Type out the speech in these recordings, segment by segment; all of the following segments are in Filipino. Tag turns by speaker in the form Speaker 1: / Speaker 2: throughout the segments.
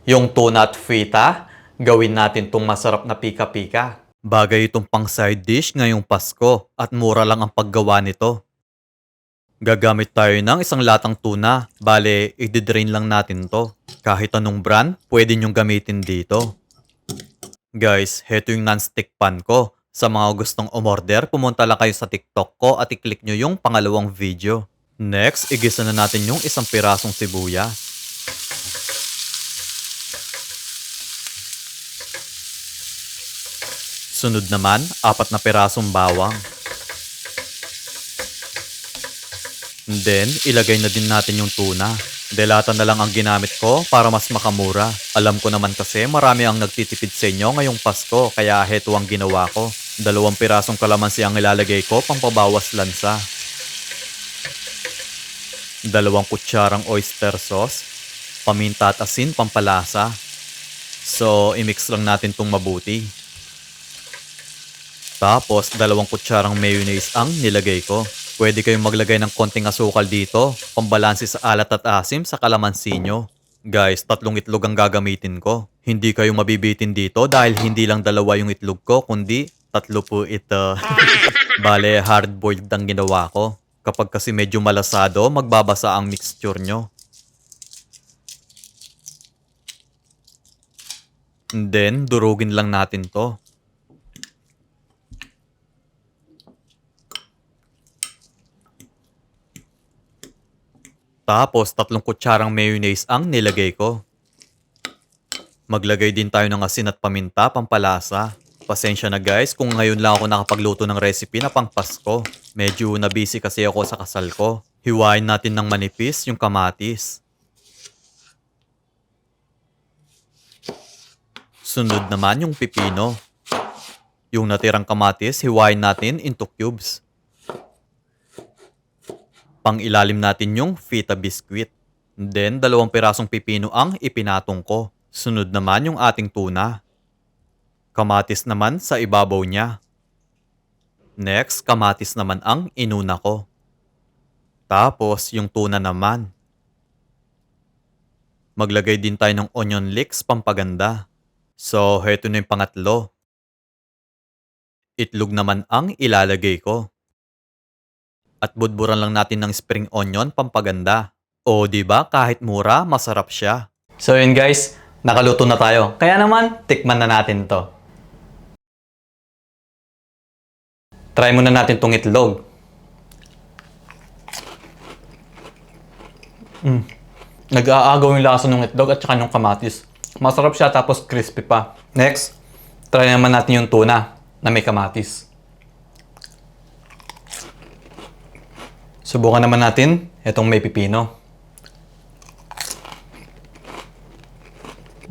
Speaker 1: Yung tuna at feta, gawin natin tong masarap na pika-pika. Bagay itong pang side dish ngayong Pasko at mura lang ang paggawa nito. Gagamit tayo ng isang latang tuna. Bale, i-drain lang natin to. Kahit anong brand, pwede nyong gamitin dito. Guys, heto yung non-stick pan ko. Sa mga gustong umorder, pumunta lang kayo sa TikTok ko at i-click nyo yung pangalawang video. Next, igisa na natin yung isang pirasong sibuyas. Sunod naman, 4 na pirasong bawang. And then, ilagay na din natin yung tuna. Delata na lang ang ginamit ko para mas makamura. Alam ko naman kasi marami ang nagtitipid sa inyo ngayong Pasko, kaya heto ang ginawa ko. 2 pirasong kalamansi ang ilalagay ko pampabawas lansa. 2 kutsarang oyster sauce. Paminta at asin pampalasa. So, i-mix lang natin tong mabuti. Tapos, 2 kutsarang mayonnaise ang nilagay ko. Pwede kayong maglagay ng konting asukal dito, pambalanse sa alat at asim sa kalamansi nyo. Guys, 3 itlog ang gagamitin ko. Hindi kayo mabibitin dito dahil hindi lang 2 yung itlog ko, kundi 3 po ito. Bale, hard-boiled ang ginawa ko. Kapag kasi medyo malasado, magbabasa ang mixture nyo. And then, durugin lang natin to. Tapos, 3 kutsarang mayonnaise ang nilagay ko. Maglagay din tayo ng asin at paminta pampalasa. Pasensya na guys kung ngayon lang ako nakapagluto ng recipe na pang Pasko. Medyo na-busy kasi ako sa kasal ko. Hiwain natin ng manipis yung kamatis. Sunod naman yung pipino. Yung natirang kamatis, hiwain natin into cubes. Pang-ilalim natin yung feta biscuit. Then, 2 pirasong pipino ang ipinatong ko. Sunod naman yung ating tuna. Kamatis naman sa ibabaw niya. Next, kamatis naman ang inuna ko. Tapos, yung tuna naman. Maglagay din tayo ng onion leeks pampaganda. So, heto na yung pangatlo. Itlog naman ang ilalagay ko. At budburan lang natin ng spring onion pampaganda. O di ba kahit mura, masarap siya. So yun guys, nakaluto na tayo. Kaya naman, tikman na natin to. Try muna natin tong itlog. Nag-aagaw yung lasa ng itlog at saka yung kamatis. Masarap siya tapos crispy pa. Next, try naman natin yung tuna na may kamatis. Subukan naman natin itong may pipino.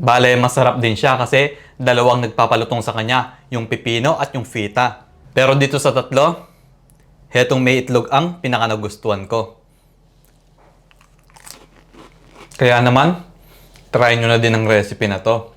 Speaker 1: Bale, masarap din siya kasi 2 nagpapalutong sa kanya, yung pipino at yung feta. Pero dito sa 3, hetong may itlog ang pinakanagustuhan ko. Kaya naman, try nyo na din ang recipe na to.